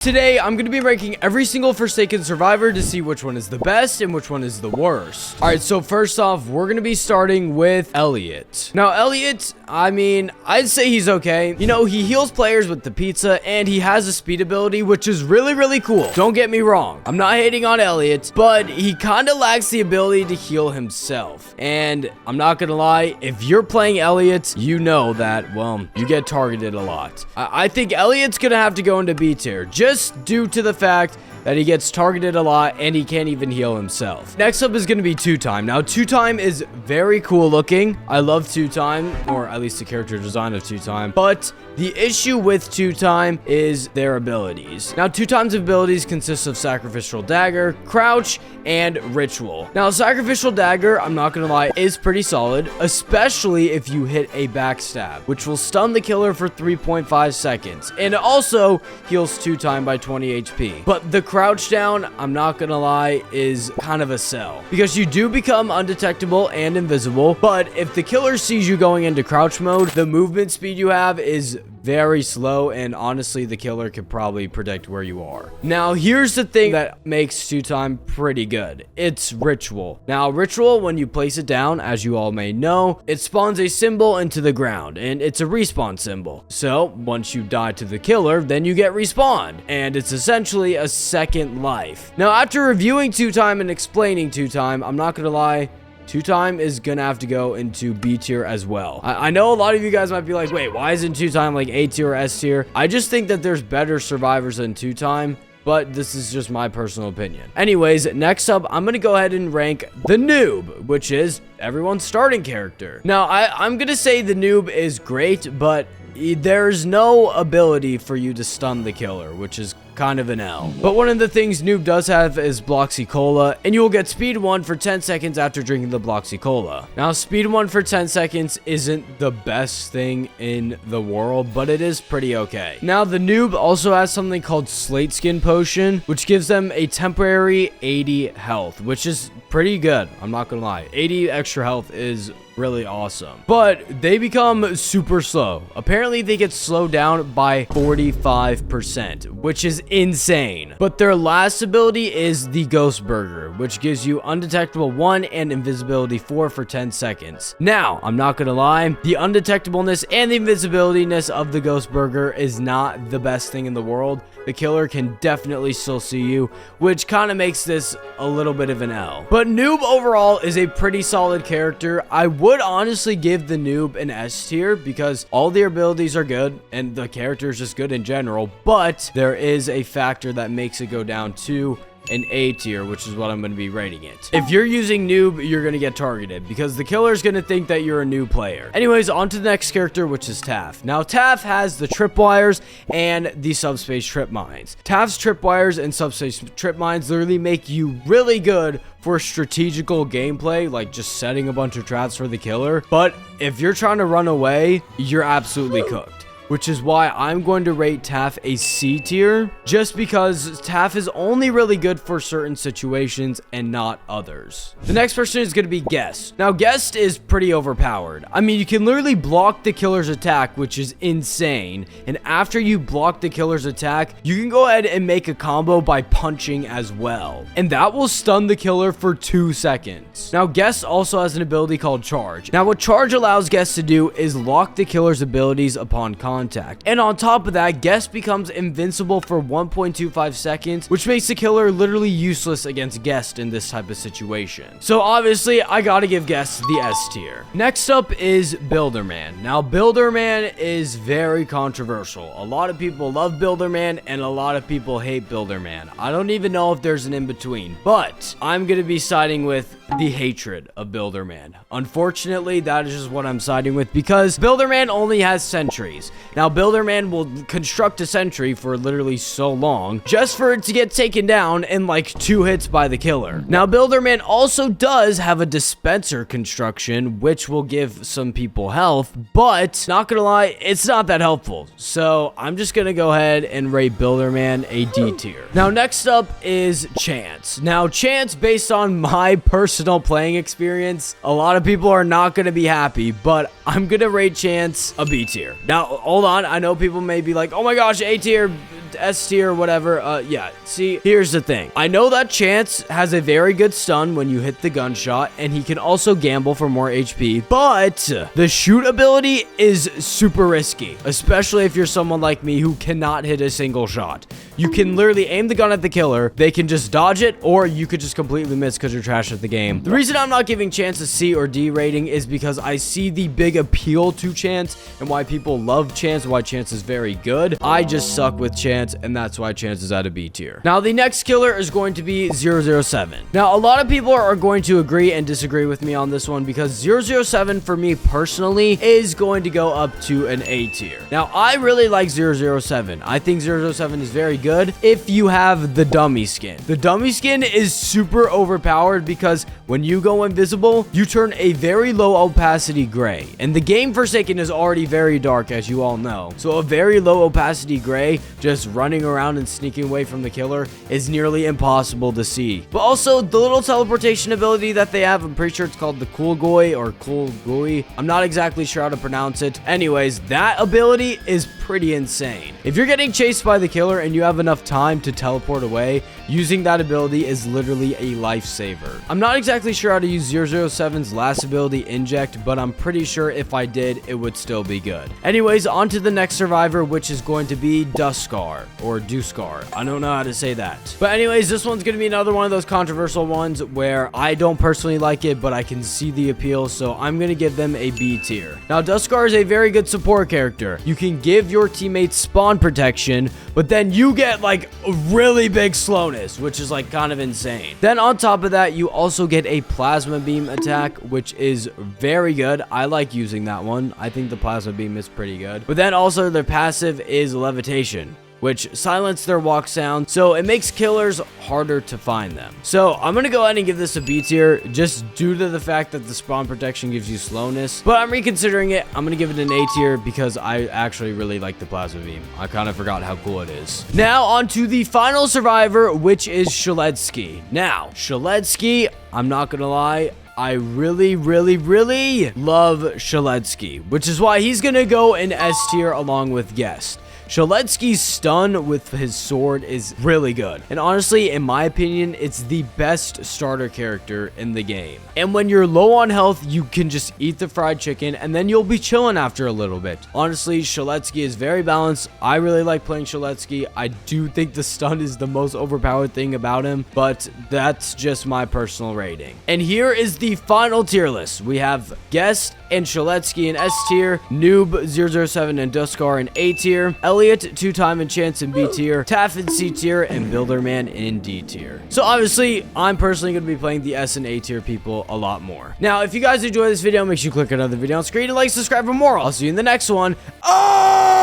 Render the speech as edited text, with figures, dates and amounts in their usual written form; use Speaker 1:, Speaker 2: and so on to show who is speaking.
Speaker 1: Today, I'm going to be ranking every single Forsaken survivor to see which one is the best and which one is the worst. Alright, so first off, we're going to be starting with Eliot. Now, Eliot, I mean, I'd say he's okay. You know, he heals players with the pizza, and he has a speed ability, which is really, really cool. Don't get me wrong. I'm not hating on Eliot, but he kind of lacks the ability to heal himself. And I'm not going to lie, if you're playing Eliot, you know that, well, you get targeted a lot. I think Eliot's going to have to go into B tier, just due to the fact that he gets targeted a lot and he can't even heal himself. Next up is going to be Two Time. Now, Two Time is very cool looking. I love Two Time, or at least the character design of Two Time. But the issue with Two Time is their abilities. Now, Two Time's abilities consist of Sacrificial Dagger, Crouch, and Ritual. Now, Sacrificial Dagger, I'm not going to lie, is pretty solid, especially if you hit a backstab, which will stun the killer for 3.5 seconds. And it also heals Two Time by 20 HP. But the Crouch down, I'm not gonna lie, is kind of a sell, because you do become undetectable and invisible, but if the killer sees you going into crouch mode, the movement speed you have is very slow, and honestly, the killer could probably predict where you are. Now, here's the thing that makes Two Time pretty good. It's Ritual. Now, Ritual, when you place it down, as you all may know, it spawns a symbol into the ground, and it's a respawn symbol. So, once you die to the killer, then you get respawned, and it's essentially a second life. Now, after reviewing Two Time and explaining Two Time, I'm not gonna lie, Two Time is gonna have to go into B tier as well. I know a lot of you guys might be like, wait, why isn't Two Time like A tier or S tier? I just think that there's better survivors than Two Time, but this is just my personal opinion. Anyways, next up, I'm gonna go ahead and rank the Noob, which is everyone's starting character. Now, I'm gonna say the Noob is great, but there's no ability for you to stun the killer, which is kind of an L. But one of the things Noob does have is Bloxy Cola, and you will get speed 1 for 10 seconds after drinking the Bloxy Cola. Now, speed 1 for 10 seconds isn't the best thing in the world, but it is pretty okay. Now, the Noob also has something called Slate Skin Potion, which gives them a temporary 80 health, which is pretty good. I'm not gonna lie. 80 extra health is really awesome, but they become super slow. Apparently, they get slowed down by 45%, which is insane. But their last ability is the Ghost Burger, which gives you undetectable 1 and invisibility 4 for 10 seconds. Now, I'm not gonna lie, the undetectableness and the invisibilityness of the Ghost Burger is not the best thing in the world. The killer can definitely still see you, which kind of makes this a little bit of an L. But Noob overall is a pretty solid character. I would honestly give the Noob an S tier because all their abilities are good and the character is just good in general, but there is a factor that makes it go down to an A tier, which is what I'm going to be rating it. If you're using Noob, you're going to get targeted because the killer is going to think that you're a new player. Anyways, on to the next character, which is Taph. Now, Taph has the tripwires and the subspace trip mines. Taph's tripwires and subspace trip mines literally make you really good for strategical gameplay, like just setting a bunch of traps for the killer. But if you're trying to run away, you're absolutely cooked, which is why I'm going to rate Taph a C tier, just because Taph is only really good for certain situations and not others. The next person is going to be Guest. Now, Guest is pretty overpowered. I mean, you can literally block the killer's attack, which is insane. And after you block the killer's attack, you can go ahead and make a combo by punching as well. And that will stun the killer for 2 seconds. Now, Guest also has an ability called Charge. Now, what Charge allows Guest to do is lock the killer's abilities upon contact. And on top of that, Guest becomes invincible for 1.25 seconds, which makes the killer literally useless against Guest in this type of situation. So obviously, I gotta give Guest the S tier. Next up is Builderman. Now, Builderman is very controversial. A lot of people love Builderman, and a lot of people hate Builderman. I don't even know if there's an in-between, but I'm gonna be siding with the hatred of Builderman. Unfortunately, that is just what I'm siding with because Builderman only has sentries. Now, Builderman will construct a sentry for literally so long just for it to get taken down in like 2 hits by the killer. Now, Builderman also does have a dispenser construction, which will give some people health, but not gonna lie, it's not that helpful. So I'm just gonna go ahead and rate Builderman a D tier. Now, next up is Chance. Now, Chance, based on my personal playing experience, a lot of people are not gonna be happy, but I'm gonna rate Chance a B tier. Now, hold on, I know people may be like, oh my gosh, A tier, S tier, whatever. Yeah, see, here's the thing. I know that Chance has a very good stun when you hit the gunshot, and he can also gamble for more HP, but the shoot ability is super risky, especially if you're someone like me who cannot hit a single shot. You can literally aim the gun at the killer, they can just dodge it, or you could just completely miss because you're trash at the game. The reason I'm not giving Chance a C or D rating is because I see the big appeal to Chance and why people love Chance, why Chance is very good. I just suck with Chance, and that's why Chance is at a B tier. Now, the next killer is going to be 007. Now, a lot of people are going to agree and disagree with me on this one because 007 for me personally is going to go up to an A tier. Now, I really like 007. I think 007 is very good if you have the dummy skin. The dummy skin is super overpowered because when you go invisible, you turn a very low opacity gray. And the game Forsaken is already very dark, as you all know. So a very low opacity gray just running around and sneaking away from the killer is nearly impossible to see. But also the little teleportation ability that they have, I'm pretty sure it's called the Cool Goy or Cool Goy. I'm not exactly sure how to pronounce it. Anyways, that ability is pretty insane. If you're getting chased by the killer and you have enough time to teleport away, using that ability is literally a lifesaver. I'm not exactly sure how to use 007's last ability, Inject, but I'm pretty sure if I did, it would still be good. Anyways, on to the next survivor, which is going to be Dusekkar or Dusekkar. I don't know how to say that. But anyways, this one's going to be another one of those controversial ones where I don't personally like it, but I can see the appeal, so I'm going to give them a B tier. Now, Dusekkar is a very good support character. You can give your teammates spawn protection, but then you get like a really big slowness, which is like kind of insane. Then on top of that, you also get a plasma beam attack, which is very good. I like using that one. I think the plasma beam is pretty good. But then also their passive is levitation, which silence their walk sound, so it makes killers harder to find them. So I'm gonna go ahead and give this a B tier just due to the fact that the spawn protection gives you slowness, but I'm reconsidering it. I'm gonna give it an A tier because I actually really like the plasma beam. I kind of forgot how cool it is. Now on to the final survivor, which is Shedletsky. Now, Shedletsky, I'm not gonna lie, I really love Shedletsky, which is why he's gonna go in S tier along with Guest. Shedletsky's stun with his sword is really good. And honestly, in my opinion, it's the best starter character in the game. And when you're low on health, you can just eat the fried chicken and then you'll be chilling after a little bit. Honestly, Shedletsky is very balanced. I really like playing Shedletsky. I do think the stun is the most overpowered thing about him, but that's just my personal rating. And here is the final tier list. We have Guest and Shedletsky in S tier, Noob, 007 and Dusekkar in A tier, Eliot, 2-time and Chance in B tier, Taph in C tier, and Builderman in D tier. So obviously, I'm personally going to be playing the S and A tier people a lot more. Now, if you guys enjoyed this video, make sure you click another video on screen and like, subscribe for more. I'll see you in the next one. Oh!